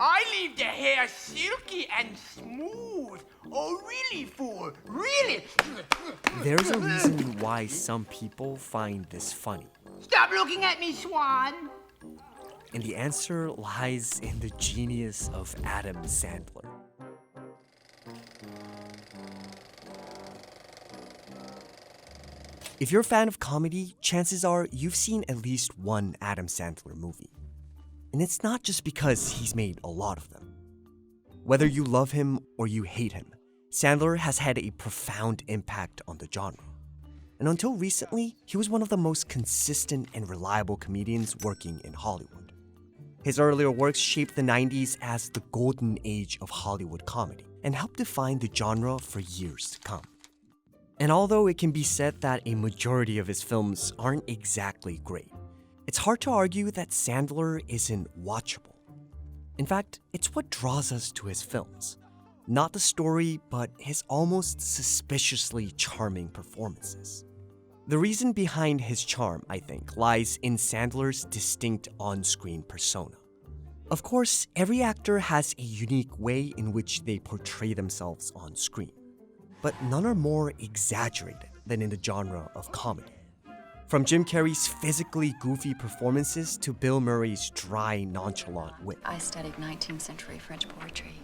I leave the hair silky and smooth. Oh, really, fool? Really? There's a reason why some people find this funny. Stop looking at me, Swan. And the answer lies in the genius of Adam Sandler. If you're a fan of comedy, chances are you've seen at least one Adam Sandler movie. And it's not just because he's made a lot of them. Whether you love him or you hate him, Sandler has had a profound impact on the genre. And until recently, he was one of the most consistent and reliable comedians working in Hollywood. His earlier works shaped the 90s as the golden age of Hollywood comedy and helped define the genre for years to come. And although it can be said that a majority of his films aren't exactly great, it's hard to argue that Sandler isn't watchable. In fact, it's what draws us to his films. Not the story, but his almost suspiciously charming performances. The reason behind his charm, I think, lies in Sandler's distinct on-screen persona. Of course, every actor has a unique way in which they portray themselves on screen. But none are more exaggerated than in the genre of comedy. From Jim Carrey's physically goofy performances to Bill Murray's dry, nonchalant wit. I studied 19th century French poetry.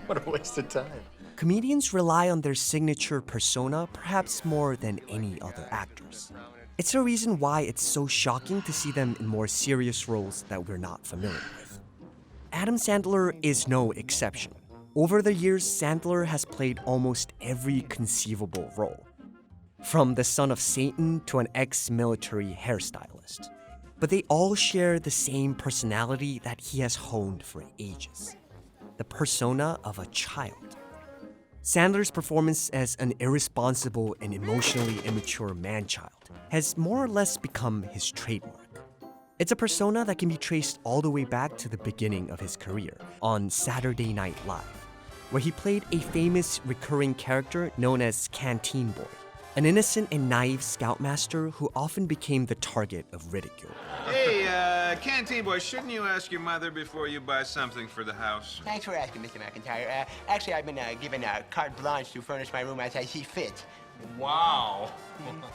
What a waste of time. Comedians rely on their signature persona perhaps more than any other actors. It's the reason why it's so shocking to see them in more serious roles that we're not familiar with. Adam Sandler is no exception. Over the years, Sandler has played almost every conceivable role, from the son of Satan to an ex-military hairstylist. But they all share the same personality that he has honed for ages, the persona of a child. Sandler's performance as an irresponsible and emotionally immature man-child has more or less become his trademark. It's a persona that can be traced all the way back to the beginning of his career on Saturday Night Live, where he played a famous recurring character known as Canteen Boy, an innocent and naive scoutmaster who often became the target of ridicule. Hey, Canteen Boy, shouldn't you ask your mother before you buy something for the house? Thanks for asking, Mr. McIntyre. Actually, I've been given carte blanche to furnish my room as I see fit. Wow.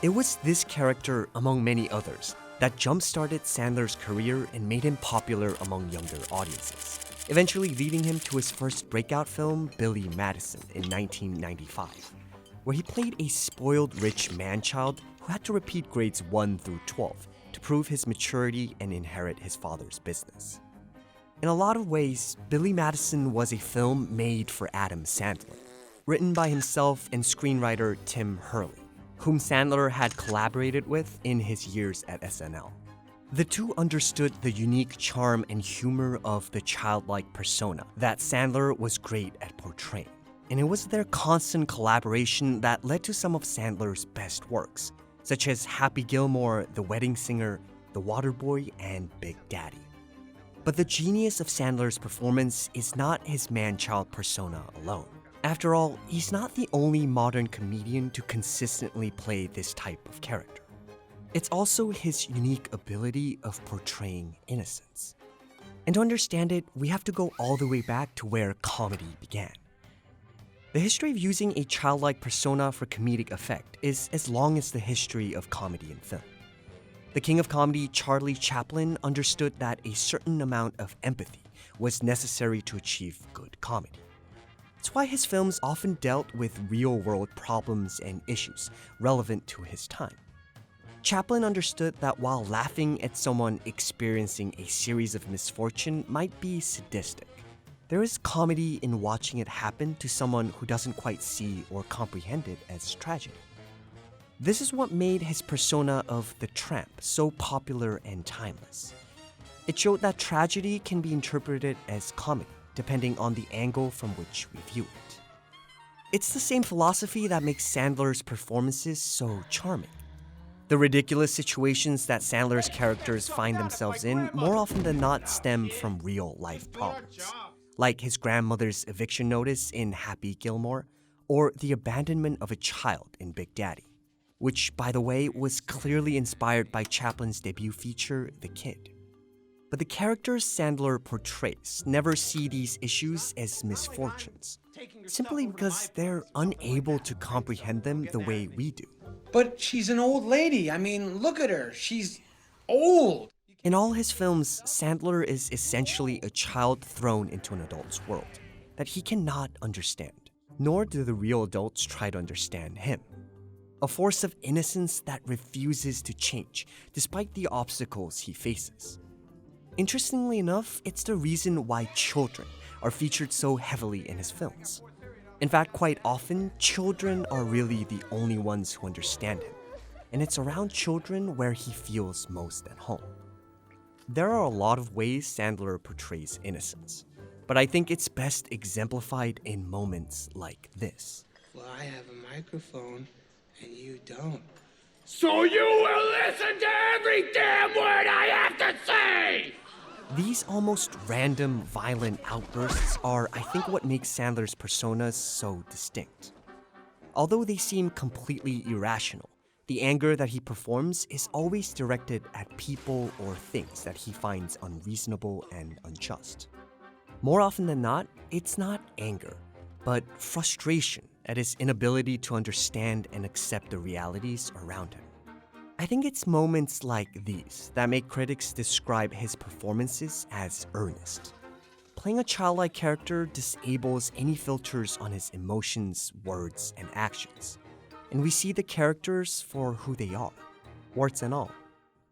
It was this character, among many others, that jump-started Sandler's career and made him popular among younger audiences, eventually leading him to his first breakout film, Billy Madison, in 1995, where he played a spoiled rich man-child who had to repeat grades 1 through 12 to prove his maturity and inherit his father's business. In a lot of ways, Billy Madison was a film made for Adam Sandler, written by himself and screenwriter Tim Hurley, whom Sandler had collaborated with in his years at SNL. The two understood the unique charm and humor of the childlike persona that Sandler was great at portraying. And it was their constant collaboration that led to some of Sandler's best works, such as Happy Gilmore, The Wedding Singer, The Waterboy, and Big Daddy. But the genius of Sandler's performance is not his man-child persona alone. After all, he's not the only modern comedian to consistently play this type of character. It's also his unique ability of portraying innocence. And to understand it, we have to go all the way back to where comedy began. The history of using a childlike persona for comedic effect is as long as the history of comedy in film. The king of comedy, Charlie Chaplin, understood that a certain amount of empathy was necessary to achieve good comedy. It's why his films often dealt with real-world problems and issues relevant to his time. Chaplin understood that while laughing at someone experiencing a series of misfortune might be sadistic, there is comedy in watching it happen to someone who doesn't quite see or comprehend it as tragedy. This is what made his persona of the tramp so popular and timeless. It showed that tragedy can be interpreted as comedy, depending on the angle from which we view it. It's the same philosophy that makes Sandler's performances so charming. The ridiculous situations that Sandler's characters find themselves in more often than not stem from real-life problems, like his grandmother's eviction notice in Happy Gilmore, or the abandonment of a child in Big Daddy, which, by the way, was clearly inspired by Chaplin's debut feature, The Kid. But the characters Sandler portrays never see these issues as misfortunes, simply because they're unable to comprehend them the way we do. But she's an old lady. I mean, look at her. She's old. In all his films, Sandler is essentially a child thrown into an adult's world that he cannot understand, nor do the real adults try to understand him. A force of innocence that refuses to change despite the obstacles he faces. Interestingly enough, it's the reason why children are featured so heavily in his films. In fact, quite often, children are really the only ones who understand him, and it's around children where he feels most at home. There are a lot of ways Sandler portrays innocence, but I think it's best exemplified in moments like this. Well, I have a microphone, and you don't. So you will listen to every damn word I have to say! These almost random, violent outbursts are, I think, what makes Sandler's personas so distinct. Although they seem completely irrational, the anger that he performs is always directed at people or things that he finds unreasonable and unjust. More often than not, it's not anger, but frustration at his inability to understand and accept the realities around him. I think it's moments like these that make critics describe his performances as earnest. Playing a childlike character disables any filters on his emotions, words, and actions. And we see the characters for who they are, warts and all.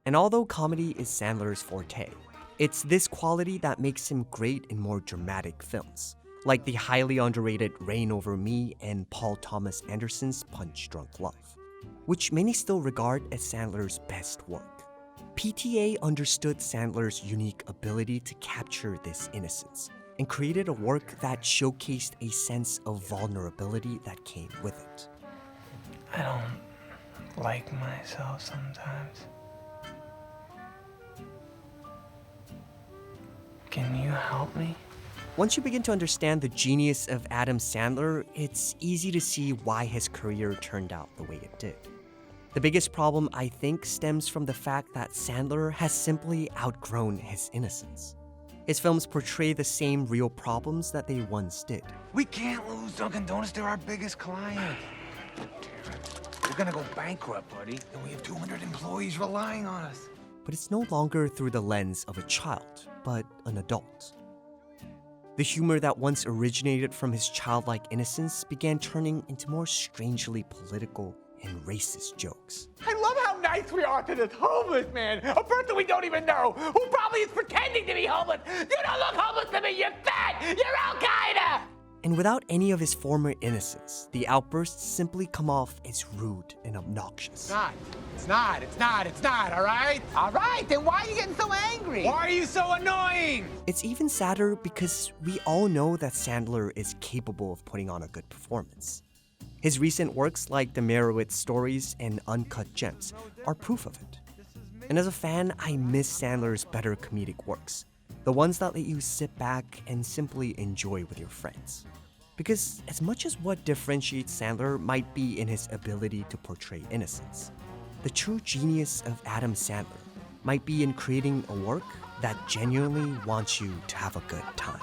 And although comedy is Sandler's forte, it's this quality that makes him great in more dramatic films, like the highly underrated Reign Over Me and Paul Thomas Anderson's Punch Drunk Love, which many still regard as Sandler's best work. PTA understood Sandler's unique ability to capture this innocence and created a work that showcased a sense of vulnerability that came with it. I don't like myself sometimes. Can you help me? Once you begin to understand the genius of Adam Sandler, it's easy to see why his career turned out the way it did. The biggest problem, I think, stems from the fact that Sandler has simply outgrown his innocence. His films portray the same real problems that they once did. We can't lose Dunkin' Donuts. They're our biggest client. We're gonna go bankrupt, buddy. And we have 200 employees relying on us. But it's no longer through the lens of a child, but an adult. The humor that once originated from his childlike innocence began turning into more strangely political and racist jokes. I love how nice we are to this homeless man, a person we don't even know, who probably is pretending to be homeless. You don't look homeless to me, you're fat! You're Al-Qaeda! And without any of his former innocence, the outbursts simply come off as rude and obnoxious. It's not, all right? All right, then why are you getting so angry? Why are you so annoying? It's even sadder because we all know that Sandler is capable of putting on a good performance. His recent works like The Meyerowitz Stories and Uncut Gems are proof of it. And as a fan, I miss Sandler's better comedic works, the ones that let you sit back and simply enjoy with your friends. Because as much as what differentiates Sandler might be in his ability to portray innocence, the true genius of Adam Sandler might be in creating a work that genuinely wants you to have a good time.